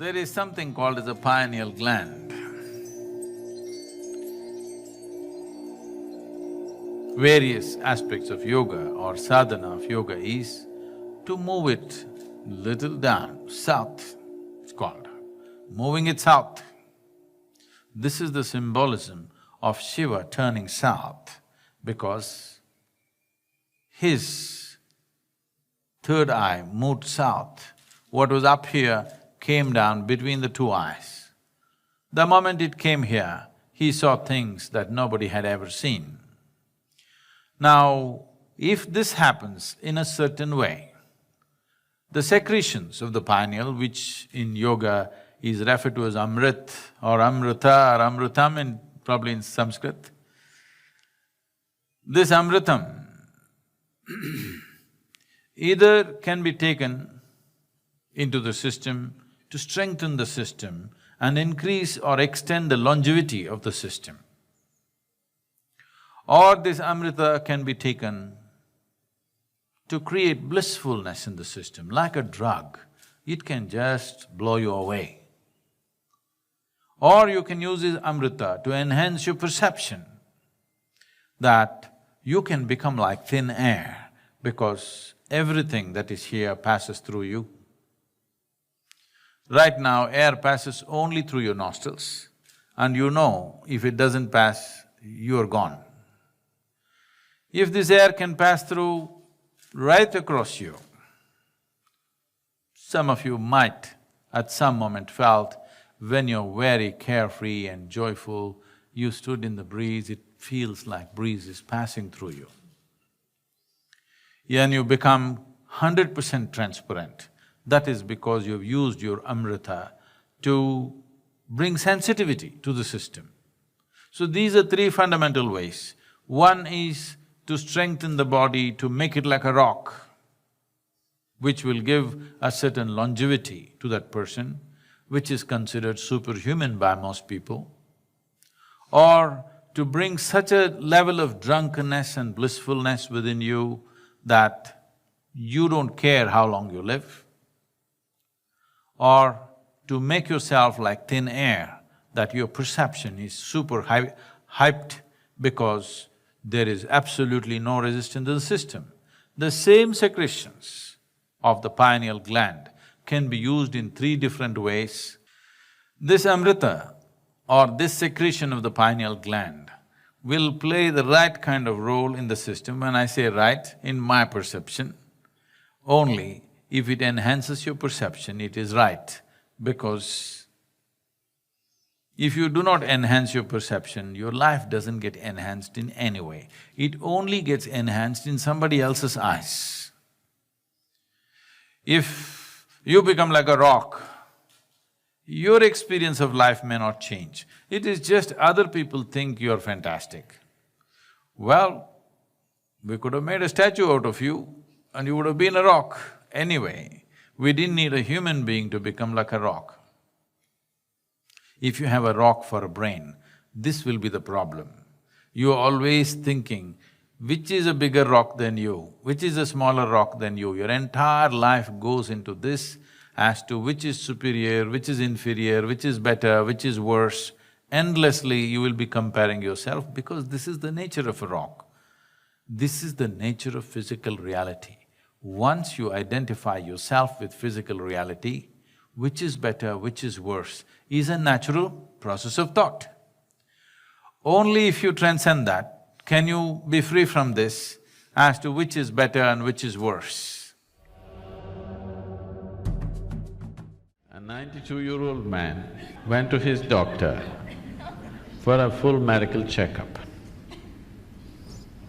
There is something called as a pineal gland. Various aspects of yoga or sadhana of yoga is to move it little down, south, it's called, moving it south. This is the symbolism of Shiva turning south because his third eye moved south. What was up here came down between the two eyes. The moment it came here, he saw things that nobody had ever seen. Now, if this happens in a certain way, the secretions of the pineal, which in yoga is referred to as amrit or amrita or amritam probably in Sanskrit, this amritam either can be taken into the system to strengthen the system and increase or extend the longevity of the system. Or this amrita can be taken to create blissfulness in the system. Like a drug, it can just blow you away. Or you can use this amrita to enhance your perception that you can become like thin air because everything that is here passes through you. Right now, air passes only through your nostrils and you know if it doesn't pass, you're gone. If this air can pass through right across you, some of you might at some moment felt when you're very carefree and joyful, you stood in the breeze, it feels like breeze is passing through you. And you become 100% transparent. That is because you've used your amrita to bring sensitivity to the system. So these are three fundamental ways. One is to strengthen the body, to make it like a rock, which will give a certain longevity to that person, which is considered superhuman by most people. Or to bring such a level of drunkenness and blissfulness within you that you don't care how long you live. Or to make yourself like thin air, that your perception is super hyped because there is absolutely no resistance to the system. The same secretions of the pineal gland can be used in three different ways. This amrita or this secretion of the pineal gland will play the right kind of role in the system. When I say right, in my perception, only if it enhances your perception, it is right, because if you do not enhance your perception, your life doesn't get enhanced in any way. It only gets enhanced in somebody else's eyes. If you become like a rock, your experience of life may not change. It is just other people think you're fantastic. Well, we could have made a statue out of you and you would have been a rock. Anyway, we didn't need a human being to become like a rock. If you have a rock for a brain, this will be the problem. You're always thinking, which is a bigger rock than you, which is a smaller rock than you. Your entire life goes into this as to which is superior, which is inferior, which is better, which is worse. Endlessly you will be comparing yourself because this is the nature of a rock. This is the nature of physical reality. Once you identify yourself with physical reality, which is better, which is worse, is a natural process of thought. Only if you transcend that, can you be free from this as to which is better and which is worse. A 92-year-old man went to his doctor for a full medical checkup.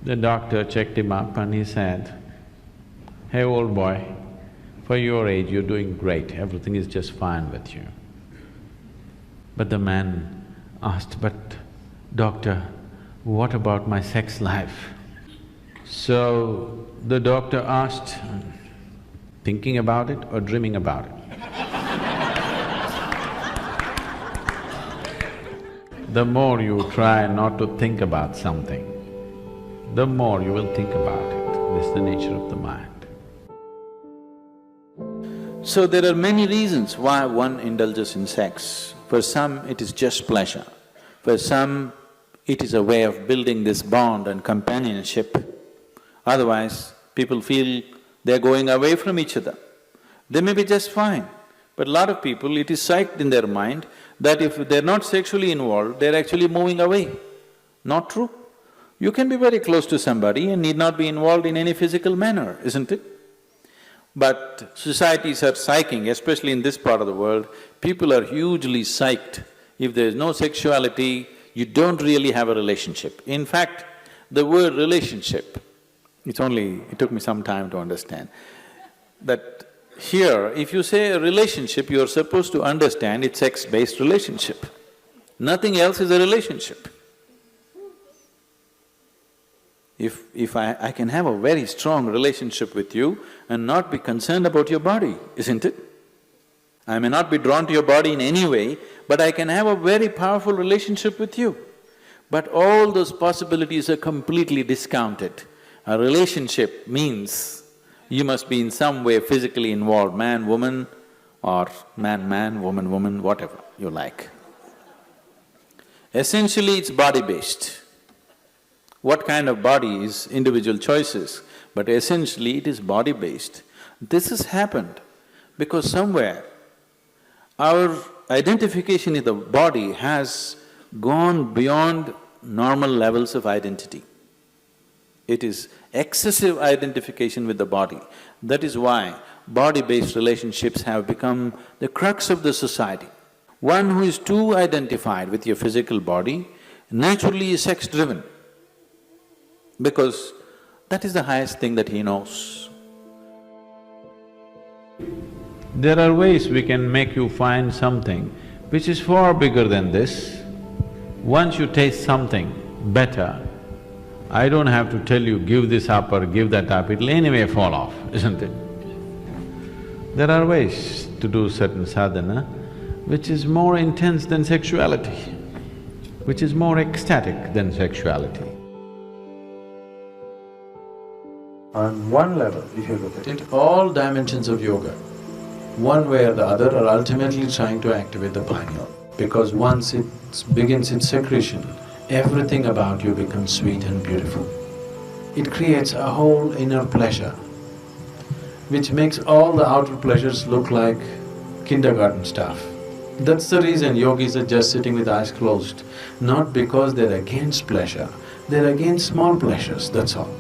The doctor checked him up and he said, "Hey, old boy, for your age you're doing great, everything is just fine with you." But the man asked, "But doctor, what about my sex life?" So the doctor asked, "Thinking about it or dreaming about it?" The more you try not to think about something, the more you will think about it. This is the nature of the mind. So there are many reasons why one indulges in sex. For some, it is just pleasure. For some, it is a way of building this bond and companionship. Otherwise, people feel they're going away from each other. They may be just fine, but a lot of people, it is psyched in their mind that if they're not sexually involved, they're actually moving away. Not true. You can be very close to somebody and need not be involved in any physical manner, isn't it? But societies are psyching, especially in this part of the world, people are hugely psyched. If there's no sexuality, you don't really have a relationship. In fact, the word relationship, it took me some time to understand, that here, if you say a relationship, you're supposed to understand it's sex-based relationship. Nothing else is a relationship. If I can have a very strong relationship with you and not be concerned about your body, isn't it? I may not be drawn to your body in any way, but I can have a very powerful relationship with you. But all those possibilities are completely discounted. A relationship means you must be in some way physically involved, man, woman, or man, woman, woman, whatever you like. Essentially, it's body-based. What kind of body is individual choices, but essentially it is body-based. This has happened because somewhere our identification in the body has gone beyond normal levels of identity. It is excessive identification with the body. That is why body-based relationships have become the crux of the society. One who is too identified with your physical body naturally is sex-driven, because that is the highest thing that he knows. There are ways we can make you find something which is far bigger than this. Once you taste something better, I don't have to tell you, give this up or give that up, it'll anyway fall off, isn't it? There are ways to do certain sadhana which is more intense than sexuality, which is more ecstatic than sexuality. On one level, if you look at it, all dimensions of yoga, one way or the other, are ultimately trying to activate the pineal. Because once it begins its secretion, everything about you becomes sweet and beautiful. It creates a whole inner pleasure, which makes all the outer pleasures look like kindergarten stuff. That's the reason yogis are just sitting with eyes closed, not because they're against pleasure, they're against small pleasures, that's all.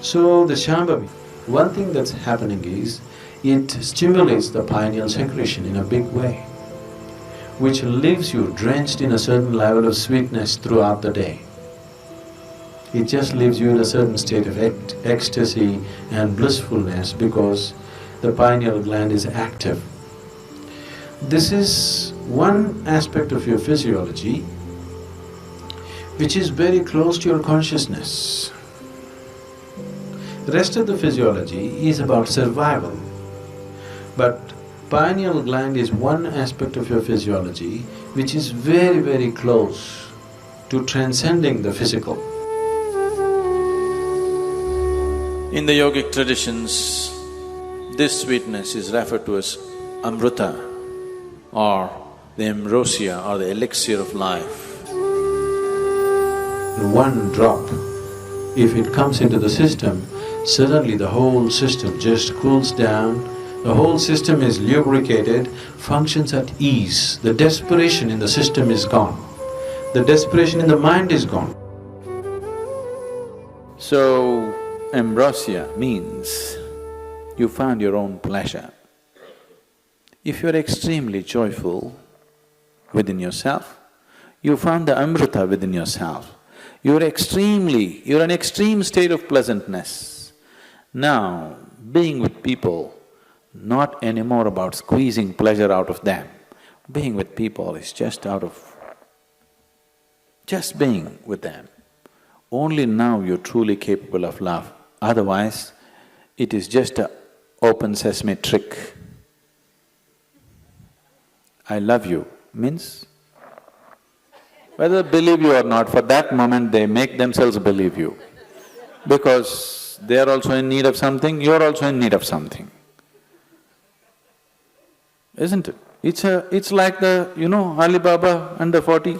So the Shambhavi, one thing that's happening is, it stimulates the pineal secretion in a big way, which leaves you drenched in a certain level of sweetness throughout the day. It just leaves you in a certain state of ecstasy and blissfulness because the pineal gland is active. This is one aspect of your physiology which is very close to your consciousness. The rest of the physiology is about survival, but pineal gland is one aspect of your physiology which is very, very close to transcending the physical. In the yogic traditions, this sweetness is referred to as amrita or the ambrosia or the elixir of life. One drop, if it comes into the system, suddenly the whole system just cools down, the whole system is lubricated, functions at ease. The desperation in the system is gone. The desperation in the mind is gone. So, ambrosia means you found your own pleasure. If you're extremely joyful within yourself, you found the amrita within yourself. You're an extreme state of pleasantness. Now, being with people, not anymore about squeezing pleasure out of them. Being with people is just being with them. Only now you're truly capable of love. Otherwise, it is just a open sesame trick. I love you means, whether they believe you or not, for that moment they make themselves believe you. Because they are also in need of something, you're also in need of something. isn't it? It's like Alibaba and the 40.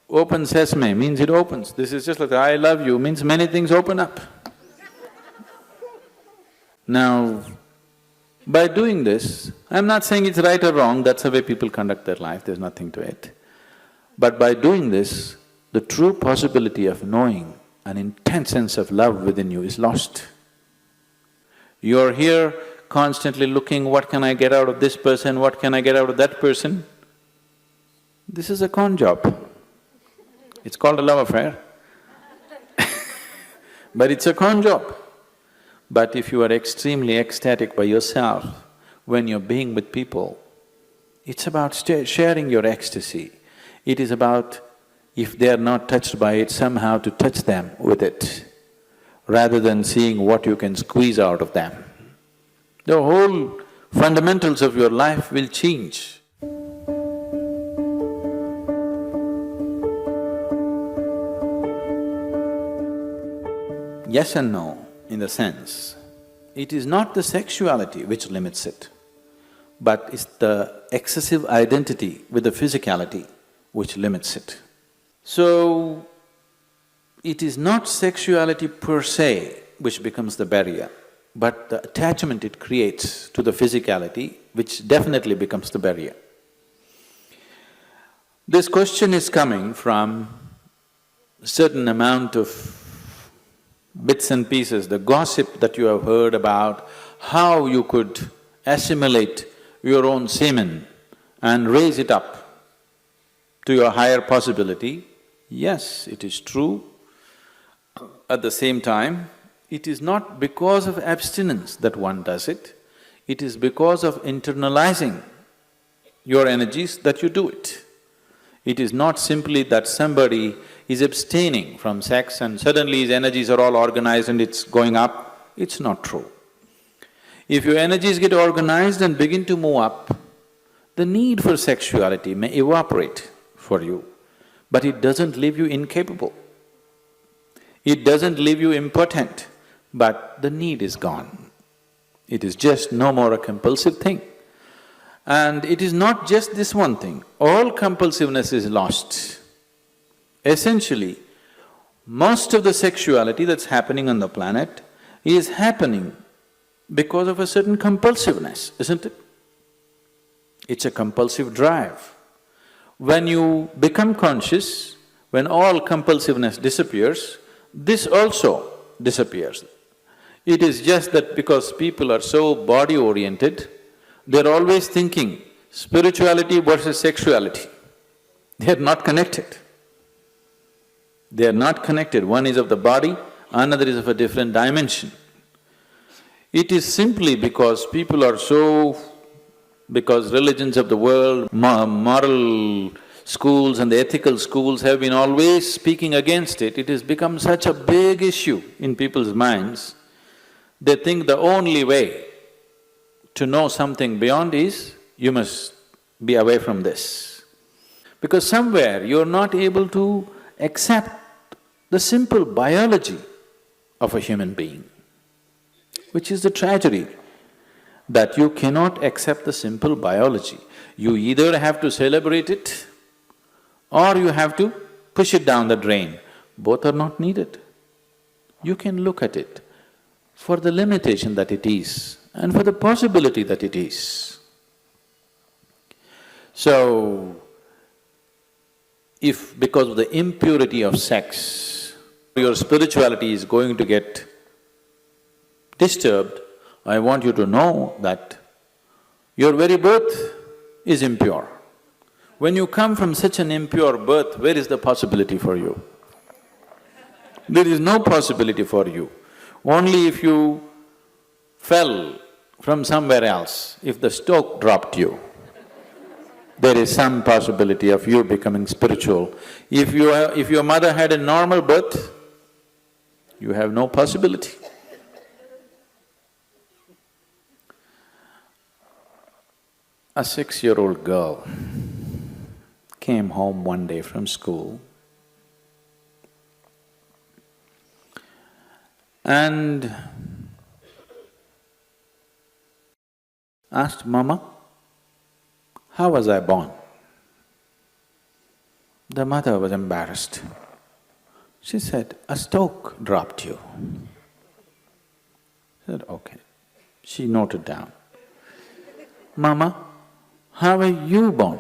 Open sesame means it opens. This is just like the I love you means many things open up. Now, by doing this, I'm not saying it's right or wrong, that's the way people conduct their life, there's nothing to it. But by doing this, the true possibility of knowing an intense sense of love within you is lost. You're here constantly looking, what can I get out of this person, what can I get out of that person? This is a con job. It's called a love affair but it's a con job. But if you are extremely ecstatic by yourself, when you're being with people, it's about sharing your ecstasy. It is about, if they are not touched by it, somehow to touch them with it, rather than seeing what you can squeeze out of them. The whole fundamentals of your life will change. Yes and no, in the sense, it is not the sexuality which limits it, but it's the excessive identity with the physicality which limits it. So, it is not sexuality per se which becomes the barrier, but the attachment it creates to the physicality which definitely becomes the barrier. This question is coming from a certain amount of bits and pieces, the gossip that you have heard about how you could assimilate your own semen and raise it up to your higher possibility. Yes, it is true. At the same time, it is not because of abstinence that one does it, it is because of internalizing your energies that you do it. It is not simply that somebody is abstaining from sex and suddenly his energies are all organized and it's going up. It's not true. If your energies get organized and begin to move up, the need for sexuality may evaporate for you, but it doesn't leave you incapable. It doesn't leave you impotent, but the need is gone. It is just no more a compulsive thing. And it is not just this one thing, all compulsiveness is lost. Essentially, most of the sexuality that's happening on the planet is happening because of a certain compulsiveness, isn't it? It's a compulsive drive. When you become conscious, when all compulsiveness disappears, this also disappears. It is just that because people are so body-oriented, they're always thinking spirituality versus sexuality. They are not connected. They are not connected. One is of the body, another is of a different dimension. It is simply because people are so… because religions of the world, moral schools and the ethical schools have been always speaking against it, it has become such a big issue in people's minds, they think the only way to know something beyond is, you must be away from this. Because somewhere you're not able to accept the simple biology of a human being, which is the tragedy, that you cannot accept the simple biology. You either have to celebrate it or you have to push it down the drain. Both are not needed. You can look at it for the limitation that it is and for the possibility that it is. So, if because of the impurity of sex, your spirituality is going to get disturbed, I want you to know that your very birth is impure. When you come from such an impure birth, where is the possibility for you? There is no possibility for you. Only if you fell from somewhere else, if the stoke dropped you, there is some possibility of you becoming spiritual. If your mother had a normal birth, you have no possibility. A 6-year-old girl came home one day from school and asked, "Mama, how was I born?" The mother was embarrassed. She said, "A stoke dropped you." She said, "Okay." She noted down. "Mama, how were you born?"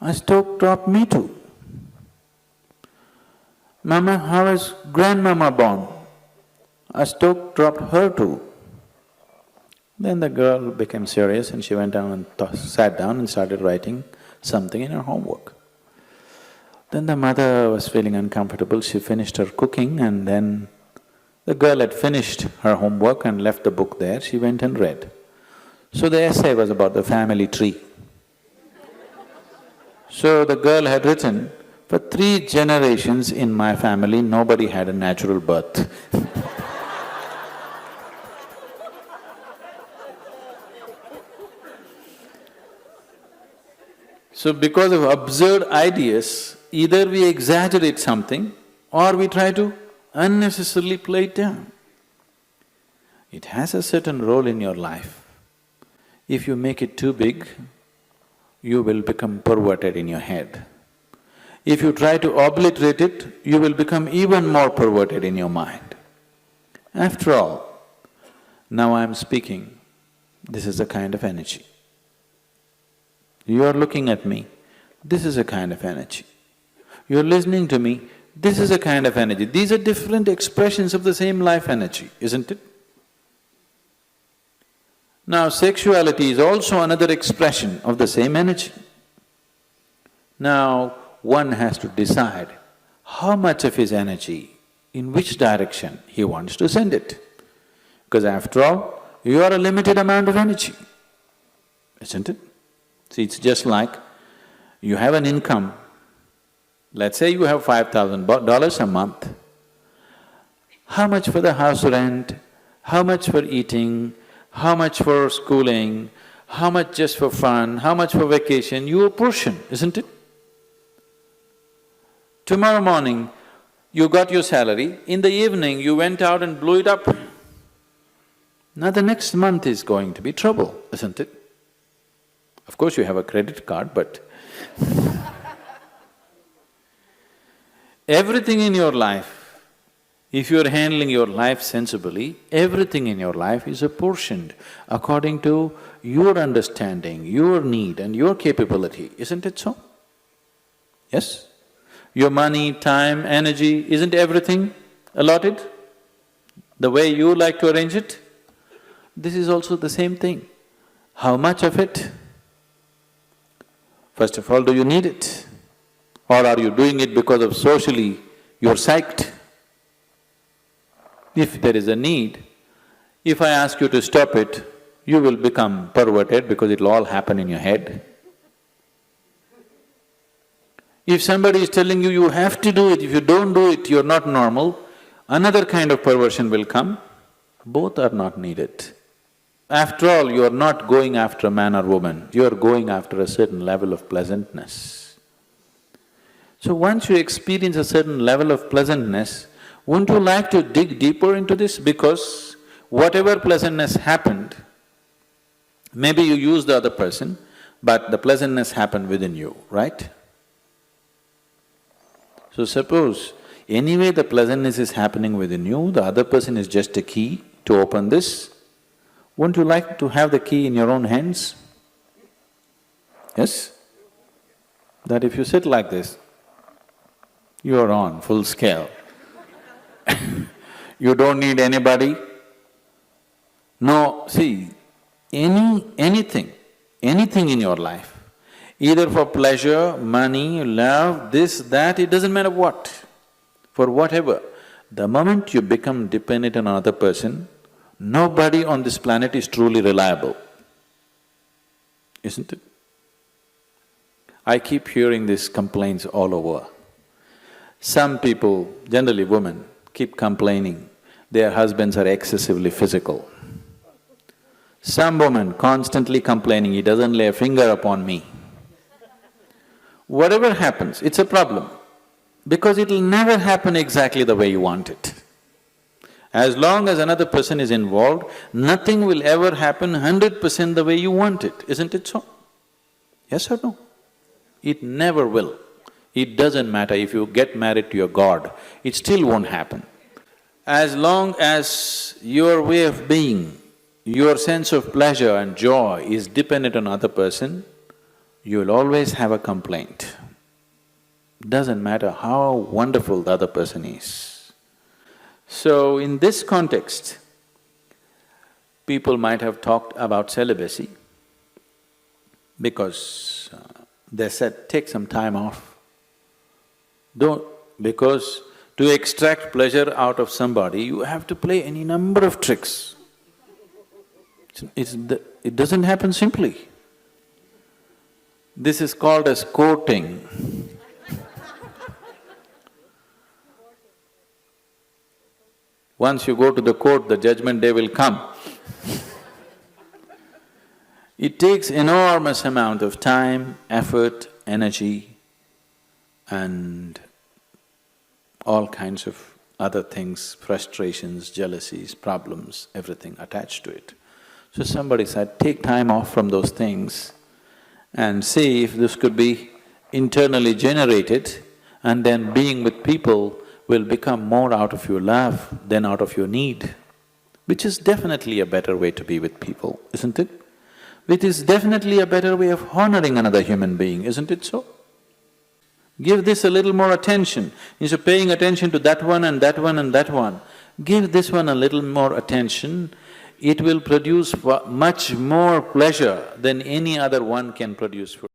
"A stoke dropped me too." "Mama, how was grandmama born?" "A stoke dropped her too." Then the girl became serious and she went down and sat down and started writing something in her homework. Then the mother was feeling uncomfortable, she finished her cooking and then the girl had finished her homework and left the book there, she went and read. So the essay was about the family tree. So the girl had written, "For 3 generations in my family, nobody had a natural birth." So because of absurd ideas, either we exaggerate something or we try to unnecessarily play it down. It has a certain role in your life. If you make it too big, you will become perverted in your head. If you try to obliterate it, you will become even more perverted in your mind. After all, now I am speaking, this is a kind of energy. You are looking at me, this is a kind of energy. You are listening to me, this is a kind of energy. These are different expressions of the same life energy, isn't it? Now, sexuality is also another expression of the same energy. Now, one has to decide how much of his energy, in which direction he wants to send it. Because after all, you are a limited amount of energy, isn't it? See, it's just like you have an income, let's say you have $5,000 a month. How much for the house rent, how much for eating, how much for schooling, how much just for fun, how much for vacation, you apportion, isn't it? Tomorrow morning, you got your salary, in the evening you went out and blew it up. Now the next month is going to be trouble, isn't it? Of course you have a credit card, but everything in your life, if you're handling your life sensibly, everything in your life is apportioned according to your understanding, your need and your capability, isn't it so? Yes? Your money, time, energy, isn't everything allotted the way you like to arrange it? This is also the same thing. How much of it? First of all, do you need it? Or are you doing it because of socially you're psyched? If there is a need, if I ask you to stop it, you will become perverted because it'll all happen in your head. If somebody is telling you, you have to do it, if you don't do it, you're not normal, another kind of perversion will come. Both are not needed. After all, you are not going after a man or woman, you are going after a certain level of pleasantness. So once you experience a certain level of pleasantness, wouldn't you like to dig deeper into this? Because whatever pleasantness happened, maybe you used the other person, but the pleasantness happened within you, right? So suppose anyway the pleasantness is happening within you, the other person is just a key to open this, wouldn't you like to have the key in your own hands? Yes? That if you sit like this, you are on full scale. You don't need anybody. No, see, anything in your life, either for pleasure, money, love, this, that, it doesn't matter what, for whatever, the moment you become dependent on another person, nobody on this planet is truly reliable, isn't it? I keep hearing these complaints all over. Some people, generally women, keep complaining their husbands are excessively physical. Some woman constantly complaining, he doesn't lay a finger upon me. Whatever happens, it's a problem, because it'll never happen exactly the way you want it. As long as another person is involved, nothing will ever happen 100% the way you want it, isn't it so? Yes or no? It never will. It doesn't matter if you get married to your god, it still won't happen. As long as your way of being, your sense of pleasure and joy is dependent on other person, you'll always have a complaint. Doesn't matter how wonderful the other person is. So in this context, people might have talked about celibacy because they said, take some time off. Because to extract pleasure out of somebody, you have to play any number of tricks. It doesn't happen simply. This is called as courting. Once you go to the court, the judgment day will come. It takes enormous amount of time, effort, energy, and all kinds of other things, frustrations, jealousies, problems, everything attached to it. So somebody said, take time off from those things and see if this could be internally generated, and then being with people will become more out of your love than out of your need, which is definitely a better way to be with people, isn't it? It is definitely a better way of honoring another human being, isn't it so? Give this a little more attention. Instead of paying attention to that one and that one and that one, give this one a little more attention. It will produce much more pleasure than any other one can produce for